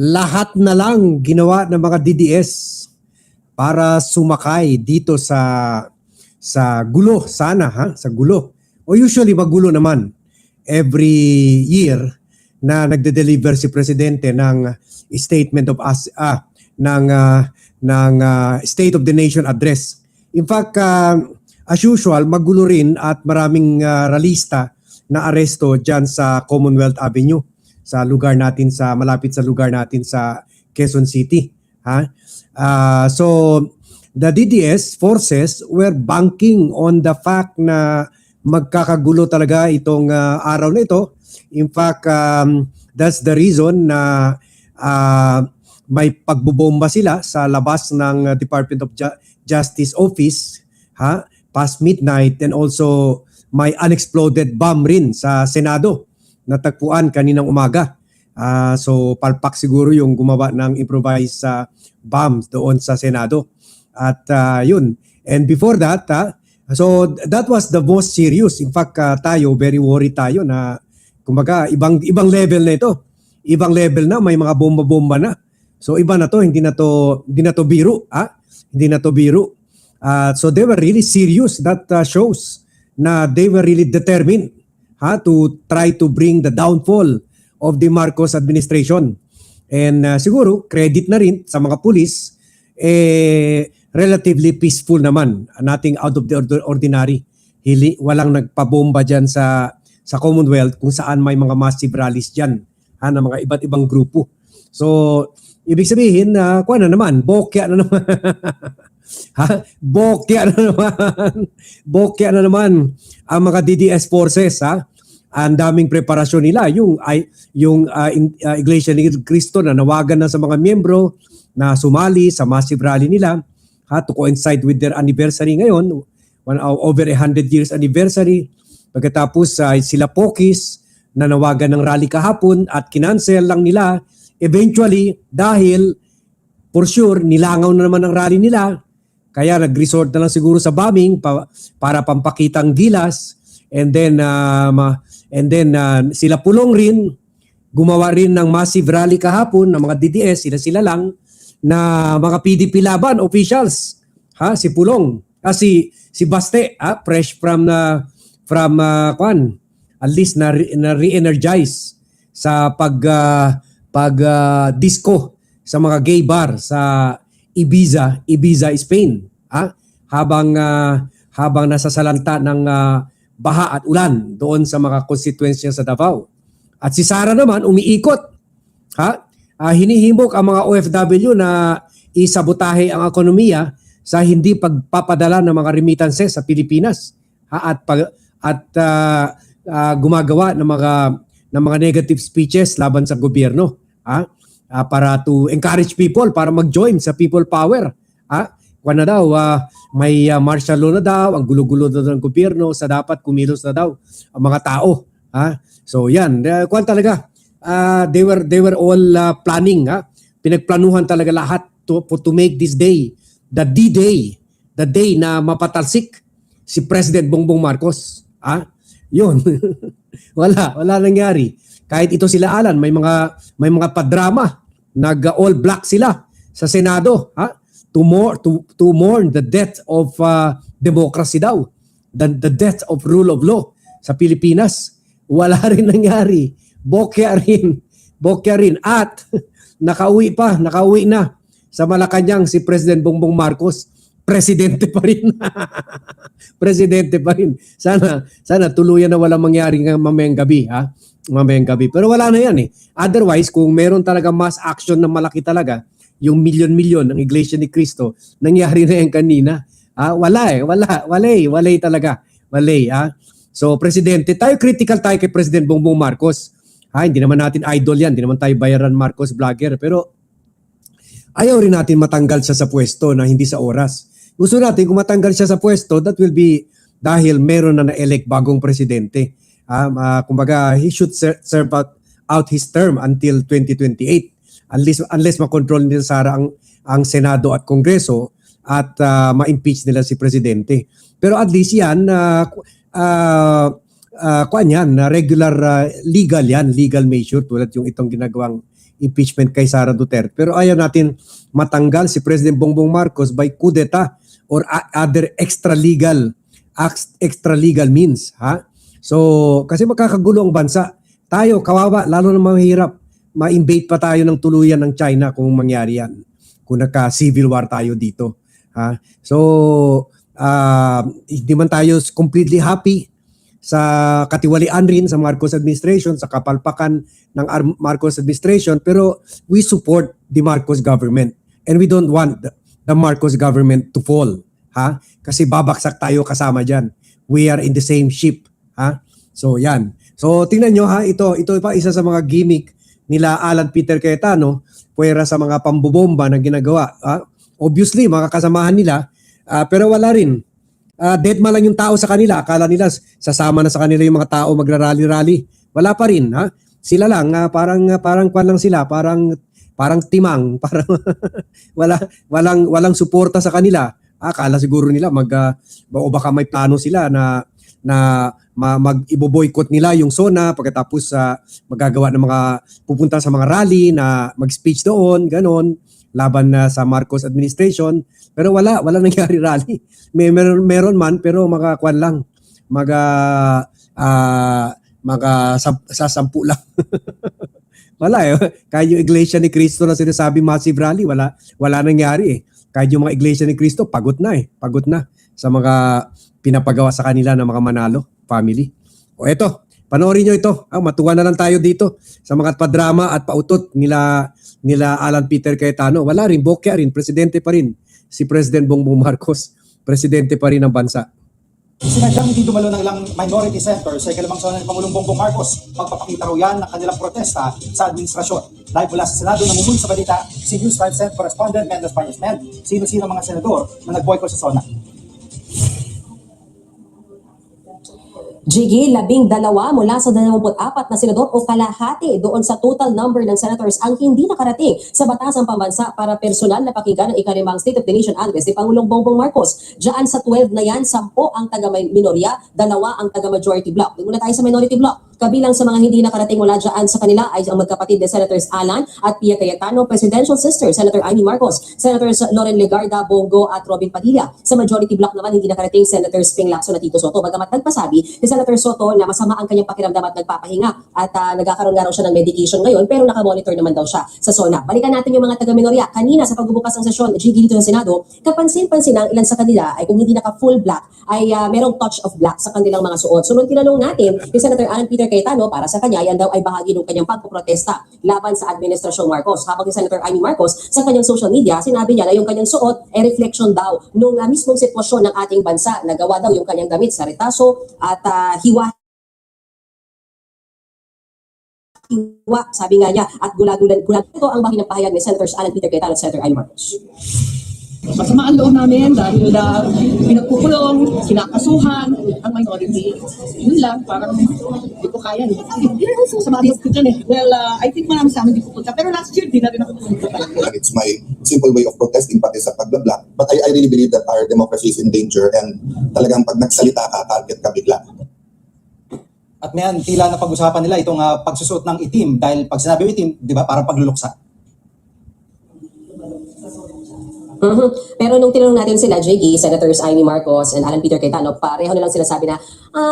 lahat na lang ginawa ng mga DDS para sumakay dito sa gulo sana sa gulo. O usually magulo naman every year na nagde-deliver si presidente ng statement of State of the Nation address. In fact, as usual, magulo rin at maraming ralista na aresto diyan sa Commonwealth Avenue, sa lugar natin, sa malapit sa lugar natin sa Quezon City. So the DDS forces were banking on the fact na magkakagulo talaga itong araw na ito. In fact, that's the reason na may pagbobomba sila sa labas ng Department of Justice Office past midnight, and also may unexploded bomb rin sa Senado natagpuan kaninang umaga. So palpak siguro yung gumawa ng improvised bombs doon sa Senado. At yun. And before that, so that was the most serious. In fact, tayo very worried tayo na kumbaga ibang level na ito. Ibang level na, may mga bomba-bomba na. So iba na to, hindi na to biro, Hindi na to biro. So they were really serious. That shows na they were really determined to try to bring the downfall of the Marcos administration. And siguro credit na rin sa mga pulis, relatively peaceful naman, nothing out of the ordinary. Walang nagpabomba dyan sa Commonwealth kung saan may mga massive rallies dyan ng mga iba't ibang grupo. So ibig sabihin, kuha na naman, bokya na naman. Bokya na naman. Bokya na naman ang mga DDS forces. Ang daming preparasyon nila. Yung Iglesia ni Cristo na nawagan na sa mga miyembro na sumali sa massive rally nila to coincide with their anniversary ngayon, over 100 years anniversary. Pagkatapos sila Pokis na nawagan ng rally kahapon at kinancel lang nila eventually dahil for sure nilangaw na naman ang rally nila. Kaya nag-resort na lang siguro sa bombing para pampakitang gilas. And then sila Pulong rin gumawa rin ng massive rally kahapon ng mga DDS, sila lang na mga PDP laban officials. Si Pulong, si Baste, fresh from at least na re-energize sa disco sa mga gay bar sa Ibiza, Spain. Habang nasasalanta ng baha at ulan doon sa mga constituency sa Davao. At si Sara naman umiikot. Hinihimok ang mga OFW na isabotahe ang ekonomiya sa hindi pagpapadala ng mga remittances sa Pilipinas. At gumagawa ng mga negative speeches laban sa gobyerno. Para to encourage people para mag-join sa people power. May martial law na daw, ang gulo-gulo na daw ng gobyerno, sa dapat kumilos na daw ang mga tao. So yan, talaga. They were all planning. Pinagplanuhan talaga lahat to make this day the D-Day, the day na mapatalsik si President Bongbong Marcos. Yun. wala nangyari. Kahit ito sila Alan, may mga padrama, nag-all black sila sa Senado, to mourn the death of democracy daw, the death of rule of law sa Pilipinas. Wala rin nangyari. Bokya rin. At nakauwi na sa Malacanang si President Bongbong Marcos. Presidente pa rin. Presidente pa rin. Sana tuluyan na walang mangyari mamayang gabi. Mamayang gabi. Pero wala na yan Otherwise, kung meron talaga mass action na malaki talaga, yung milyon-milyon ng Iglesia ni Cristo, nangyari na yan kanina. Wala talaga. So, Presidente, critical tayo kay President Bongbong Marcos. Hindi naman natin idol yan. Hindi naman tayo bayaran Marcos vlogger. Pero ayaw rin natin matanggal siya sa pwesto na hindi sa oras. Gusto natin kung matanggal siya sa pwesto, that will be dahil meron na na-elect bagong presidente. Kumbaga, he should serve out his term until 2028. Unless makontrol nila Sara ang Senado at Kongreso at ma-impeach nila si presidente. Pero at least yan, regular legal measure tulad yung itong ginagawang impeachment kay Sara Duterte. Pero ayaw natin matanggal si President Bongbong Marcos by coup d'etat or other extra-legal means. Ha? So, kasi makakagulo ang bansa. Tayo, kawawa, lalo na mahirap. Ma-invade pa tayo ng tuluyan ng China kung mangyari yan. Kung naka-civil war tayo dito. Ha? So, hindi man tayo completely happy sa katiwalian rin sa Marcos administration, sa kapalpakan ng Marcos administration, pero we support the Marcos government and we don't want the Marcos government to fall. Ha? Kasi babaksak tayo kasama dyan. We are in the same ship. Ha? So yan. So tingnan nyo ha, ito pa isa sa mga gimmick nila Alan Peter Cayetano puwera sa mga pambobomba na ginagawa. Ha? Obviously, mga kasamahan nila, pero wala rin. Dead man lang yung tao sa kanila. Akala nila sasama na sa kanila yung mga tao magrarally-rally. Wala pa rin. Ha? Sila lang, parang kwan lang sila, parang timang, parang walang suporta sa kanila. Akala siguro nila o baka may plano sila na mag-ibo-boycott nila yung SONA pagkatapos magagawa ng mga pupunta sa mga rally na mag-speech doon, ganon, laban na sa Marcos administration. Pero wala nangyari rally. Meron man pero makakwan lang. Sasampu lang. Wala eh. Kahit yung Iglesia ni Cristo na sinasabi massive rally, wala nangyari eh. Kahit yung mga Iglesia ni Cristo, pagod na sa mga pinapagawa sa kanila ng mga Manalo family. O eto, panoorin nyo ito. Matuwa na lang tayo dito sa mga padrama at pautot nila Alan Peter Cayetano. Wala rin, bokya rin, presidente pa rin. Si President Bongbong Marcos, presidente pa rin ng bansa. Sinadyang hindi dumalo ng ilang minority senators sa ikalimang sona ni Pangulong Bongbong Marcos. Magpapakita raw yan ng kanilang protesta sa administrasyon. Live mula sa Senado, namumuno sa balita, si News 5 Cent correspondent Mendes Pañez. Sino-sino mga senador na nag-boycott sa sona? Jiggy, 12 mula sa 24 na senador o kalahati doon sa total number ng senators ang hindi nakarating sa batasang pambansa para personal na pakinggan ng ikalimang State of the Nation Address ni Pangulong Bongbong Marcos. Diyan sa 12 na yan, 10 ang taga-minorya, 2 ang taga-majority block. Doon muna tayo sa minority block. Kabilang sa mga hindi nakarating mula dyan sa kanila ay ang magkapatid na Senators Alan at Pia Cayetano, Presidential Sister, Senator Amy Marcos, Senators Loren Legarda, Bongo at Robin Padilla. Sa majority block naman, hindi nakarating Senators Ping Lacson at Tito Soto. Bagamat nagpasabi si Senator Soto na masama ang kanyang pakiramdam at nagpapahinga at nagkakaroon nga raw siya ng medication ngayon pero nakamonitor naman daw siya sa SONA. Balikan natin yung mga taga-minorya. Kanina sa pagbubukas ng sesyon, Gigi dito sa Senado, kapansin-pansin ang ilan sa kanila ay kung hindi naka-full black ay merong touch of black sa kanilang mga suot. So nung tinanong natin si Senator Alan Peter Cayetano, para sa kanya, yan daw ay bahagi ng kanyang pagpoprotesta laban sa Administrasyong Marcos. Habang si Senator Amy Marcos sa kanyang social media, sinabi niya na yung kanyang suot ay reflection daw nung mismong sitwasyon ng ating bansa. Nagawa daw yung kanyang damit sa retaso at hiwa, sabi nga niya, at gulagulan. Ito ang bahagi ng pahayag ni Senators Alan Peter Cayetano at Senator Amy Marcos. Masama ang loob namin dahil pinagkukulong, kinakasuhan ang minority. Yun lang, parang hindi ko kaya. Masama ang loob ko dyan eh. Well, I think marami sa amin hindi pupunta. Pero last year, di na rin ako pupunta talaga. It's my simple way of protesting pati sa pagbablock. But I really believe that our democracy is in danger and talagang pag nagsalita ka, target ka bigla. At mayan, tila na pag-usapan nila itong pagsusuot ng itim dahil pag sinabi itim, di ba, parang pagluluksa. Pero nung tinanong natin sila, Jiggy, Senators Amy Marcos and Alan Peter Cayetano, pareho nilang sinasabi na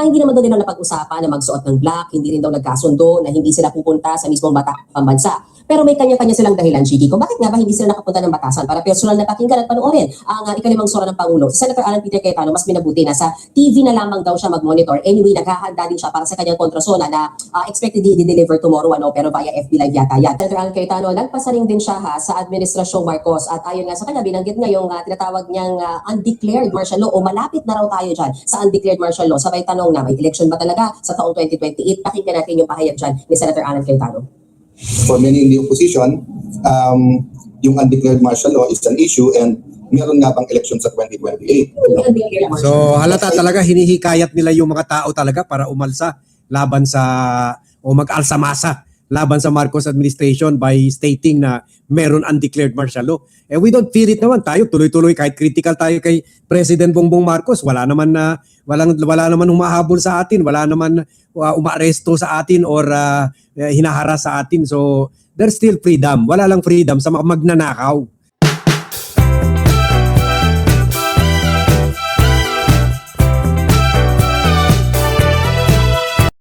hindi naman daw nila napag-usapan na magsuot ng black, hindi rin daw nagkasundo, na hindi sila pupunta sa mismong pambansa. Pero may kanya-kanya silang dahilan, Jiggy, kung bakit nga ba hindi sila nakapunta ng batasan para personal na pakinggan at panoorin ang ikalimang sura ng Pangulo. Si Senator Alan Peter Cayetano, mas minabuti na sa TV na lamang daw siya mag-monitor. Anyway, naghahanda din siya para sa kanyang kontrasona na expected i-deliver tomorrow, pero via FB Live yata yan. Senator Alan Cayetano, nagpasaring din siya sa Administrasyong Marcos at ayon nga sa kanya, binanggit nga yung tinatawag niyang undeclared martial law o malapit na raw tayo dyan sa undeclared martial law. Sabay tanong na, may election ba talaga sa taong 2028? Pakinggan natin yung pahayag dyan ni Senator Alan Cayetano. For many in the opposition, yung undeclared martial law is an issue and meron nga bang election sa 2028. So halata talaga hinihikayat nila yung mga tao talaga para umalsa laban sa o mag-alsa-masa laban sa Marcos administration by stating na meron undeclared martial law. We don't fear it naman. Tayo tuloy-tuloy kahit critical tayo kay President Bongbong Marcos, wala naman humahabol sa atin, wala naman umaaresto sa atin or hinaharas sa atin. So there's still freedom. Wala lang freedom sa mga magnanakaw.